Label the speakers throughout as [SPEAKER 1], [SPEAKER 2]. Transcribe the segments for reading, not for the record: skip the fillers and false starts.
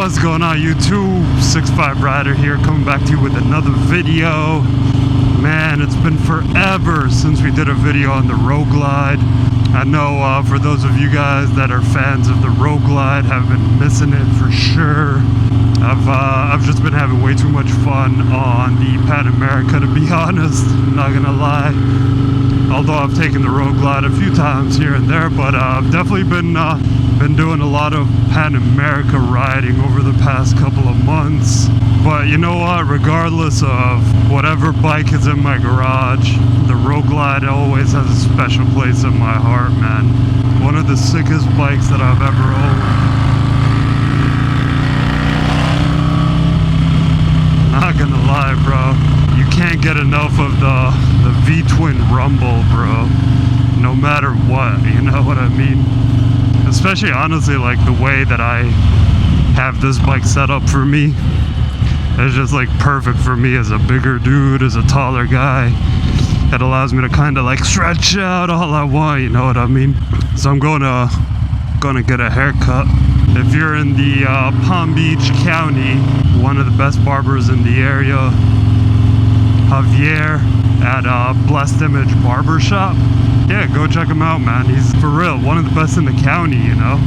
[SPEAKER 1] What's going on, YouTube? 65 Rider here, coming back to you with another video. Man, it's been forever since we did a video on the Road Glide. I know for those of you guys that are fans of the Road Glide have been missing it for sure. I've just been having way too much fun on the Pan America, to be honest, not gonna lie. Although I've taken the Road Glide a few times here and there, but I've definitely been doing a lot of Pan America riding over the past couple of months. But you know what, regardless of whatever bike is in my garage, the Road Glide always has a special place in my heart, man. One of the sickest bikes that I've ever owned. Not gonna lie, bro, you can't get enough of the V-twin rumble, bro, no matter what, you know what I mean? Especially, honestly, like the way that I have this bike set up for me, it's just like perfect for me as a bigger dude, as a taller guy. It allows me to kind of like stretch out all I want, you know what I mean? So I'm gonna get a haircut. If you're in the Palm Beach County, one of the best barbers in the area, Javier at Blessed Image Barber Shop. Yeah, go check him out, man. He's for real one of the best in the county, you know.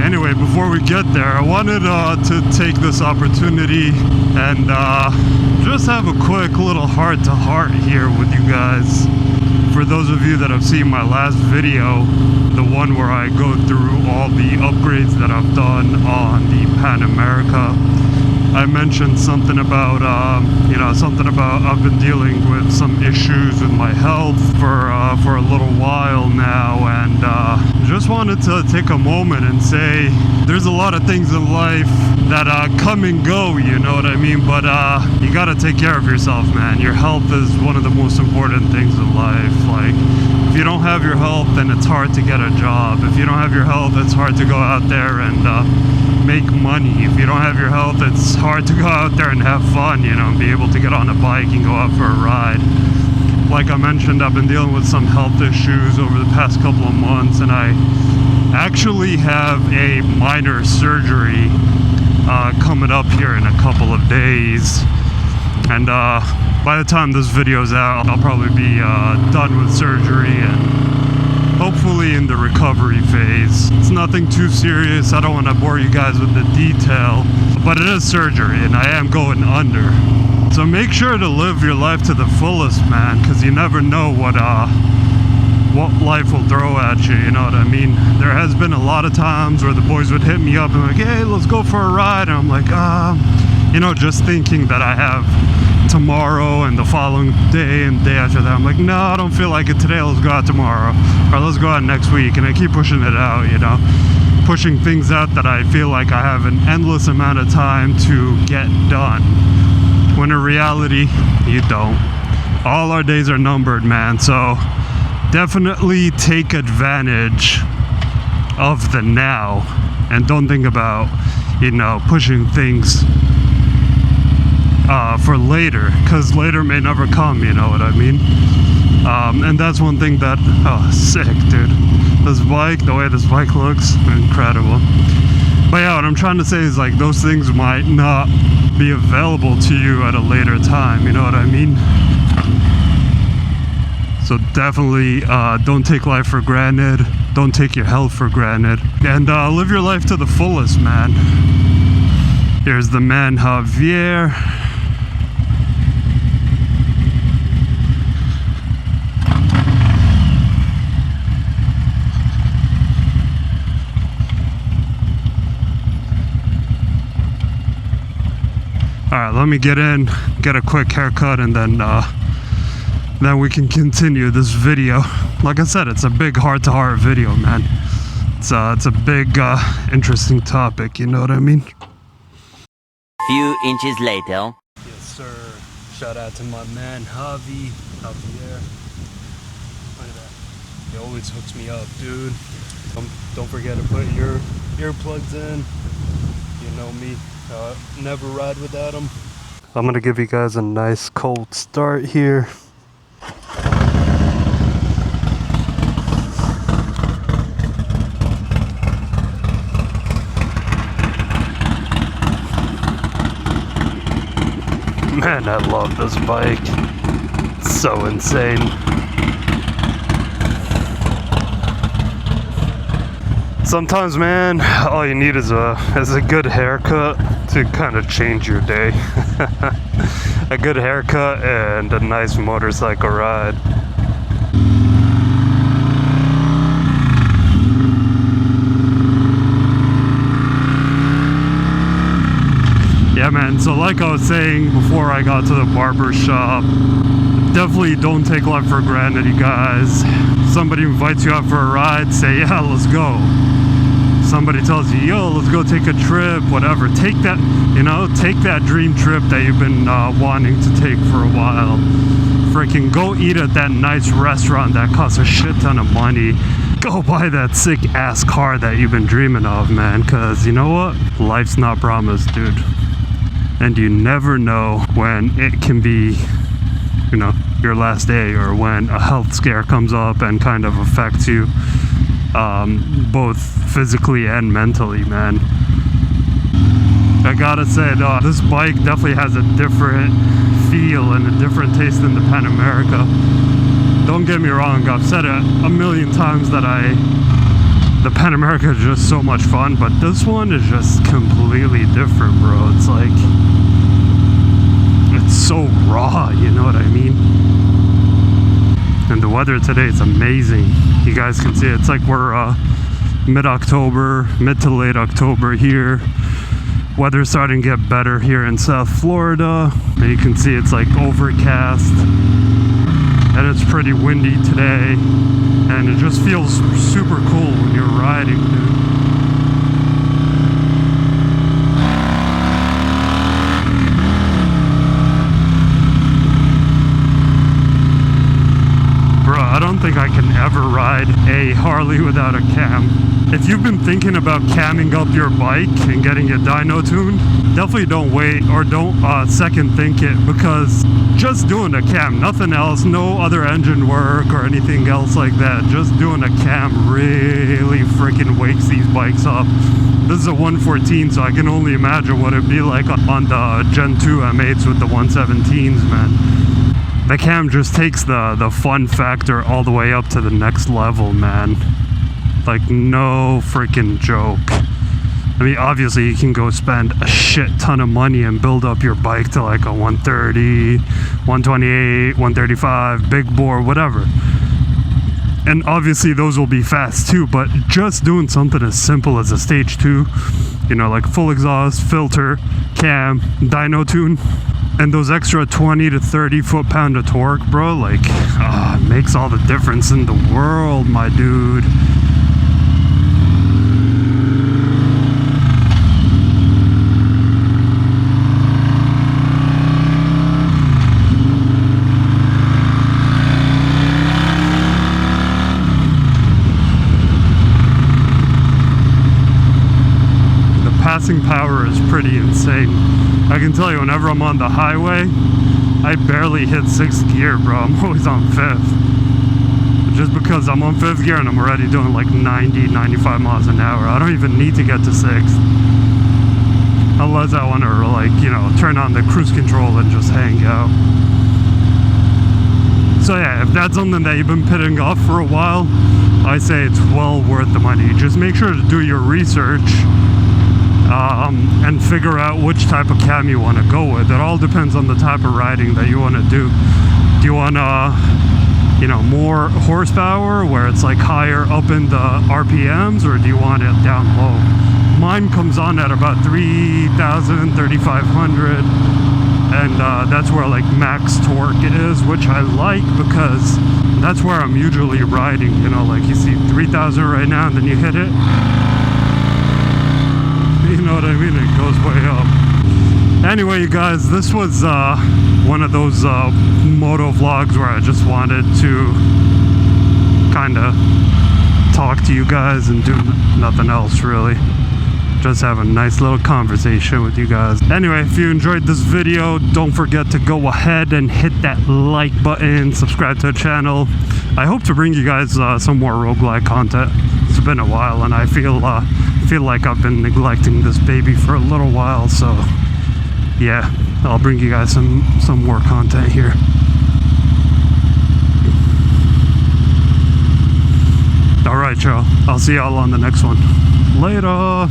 [SPEAKER 1] Anyway, before we get there, I wanted to take this opportunity and just have a quick little heart-to-heart here with you guys. For those of you that have seen my last video, the one where I go through all the upgrades that I've done on the Pan America, I mentioned something about, I've been dealing with some issues with my health for a little while now, and just wanted to take a moment and say there's a lot of things in life that come and go, you know what I mean, but you gotta take care of yourself, man. Your health is one of the most important things in life. Like, if you don't have your health, then it's hard to get a job. If you don't have your health, it's hard to go out there and make money. If you don't have your health, it's hard to go out there and have fun, you know, and be able to get on a bike and go out for a ride. Like I mentioned, I've been dealing with some health issues over the past couple of months, and I actually have a minor surgery coming up here in a couple of days. And by the time this video's out, I'll probably be done with surgery and hopefully in the recovery phase. It's nothing too serious. I don't want to bore you guys with the detail, but it is surgery and I am going under. So make sure to live your life to the fullest, man, because you never know what life will throw at you, you know what I mean? There has been a lot of times where the boys would hit me up and like, hey, let's go for a ride. And I'm like, you know, just thinking that I have tomorrow and the following day and day after that. I'm like, no, I don't feel like it today. Let's go out tomorrow, or let's go out next week. And I keep pushing it out, you know, pushing things out that I feel like I have an endless amount of time to get done, when in reality you don't. All our days are numbered, man. So definitely take advantage of the now and don't think about, you know, pushing things for later, because later may never come, you know what I mean? And that's one thing that, sick, dude. This bike, the way this bike looks, incredible. But yeah, what I'm trying to say is, like, those things might not be available to you at a later time, you know what I mean? So definitely don't take life for granted, don't take your health for granted, and live your life to the fullest, man. Here's the man Javier. Alright, let me get in, get a quick haircut, and then we can continue this video. Like I said, it's a big heart-to-heart video, man. It's a big, interesting topic, you know what I mean?
[SPEAKER 2] Few inches later.
[SPEAKER 1] Yes, sir. Shout out to my man, Javier. Look at that. He always hooks me up, dude. Don't forget to put your earplugs in. You know me. Never ride without them. I'm gonna give you guys a nice cold start here. Man, I love this bike. It's so insane. Sometimes, man, all you need is a good haircut to kind of change your day. A good haircut and a nice motorcycle ride. Yeah, man, so like I was saying before I got to the barber shop, definitely don't take life for granted, you guys. Somebody invites you out for a ride, say, yeah, let's go. Somebody tells you, yo, let's go take a trip, whatever. Take that, take that dream trip that you've been wanting to take for a while. Freaking go eat at that nice restaurant that costs a shit ton of money. Go buy that sick ass car that you've been dreaming of, man. Cause you know what? Life's not promised, dude. And you never know when it can be, your last day, or when a health scare comes up and kind of affects you. Both physically and mentally, man. I gotta say, this bike definitely has a different feel and a different taste than the Pan America. Don't get me wrong, I've said it a million times that the Pan America is just so much fun, but this one is just completely different, bro. It's like, it's so raw, you know what I mean? And the weather today is amazing. You guys can see it. It's like we're mid-October, mid to late October here. Weather's starting to get better here in South Florida. And you can see it's like overcast. And it's pretty windy today. And it just feels super cool when you're riding, dude. I don't think I can ever ride a Harley without a cam. If you've been thinking about camming up your bike and getting it dyno tuned, definitely don't wait, or don't second think it, because just doing a cam, nothing else, no other engine work or anything else like that, just doing a cam really freaking wakes these bikes up. This is a 114, so I can only imagine what it'd be like on the Gen 2 M8s with the 117s, man. The cam just takes the fun factor all the way up to the next level, man. Like, no freaking joke. I mean, obviously you can go spend a shit ton of money and build up your bike to like a 130, 128, 135, big bore, whatever. And obviously those will be fast too, but just doing something as simple as a stage 2, like full exhaust, filter, cam, dyno tune, and those extra 20 to 30 foot-pound of torque, bro, like, it makes all the difference in the world, my dude. Passing power is pretty insane. I can tell you, whenever I'm on the highway, I barely hit 6th gear, bro. I'm always on 5th. Just because I'm on 5th gear and I'm already doing like 90, 95 miles an hour. I don't even need to get to 6th. Unless I want to, turn on the cruise control and just hang out. So yeah, if that's something that you've been putting off for a while, I say it's well worth the money. Just make sure to do your research. And figure out which type of cam you want to go with. It all depends on the type of riding that you want to do. Do you want more horsepower where it's like higher up in the RPMs, or do you want it down low? Mine comes on at about 3,000, 3,500, and that's where like max torque is, which I like because that's where I'm usually riding. Like you see 3,000 right now, and then you hit it. You know what I mean? It goes way up. Anyway, you guys, this was one of those moto vlogs where I just wanted to kind of talk to you guys and do nothing else really. Just have a nice little conversation with you guys. Anyway, if you enjoyed this video, don't forget to go ahead and hit that like button, subscribe to the channel. I hope to bring you guys some more roguelike content. It's been a while, and I feel like I've been neglecting this baby for a little while, so yeah. I'll bring you guys some more content here. All right, y'all. I'll see y'all on the next one. Later.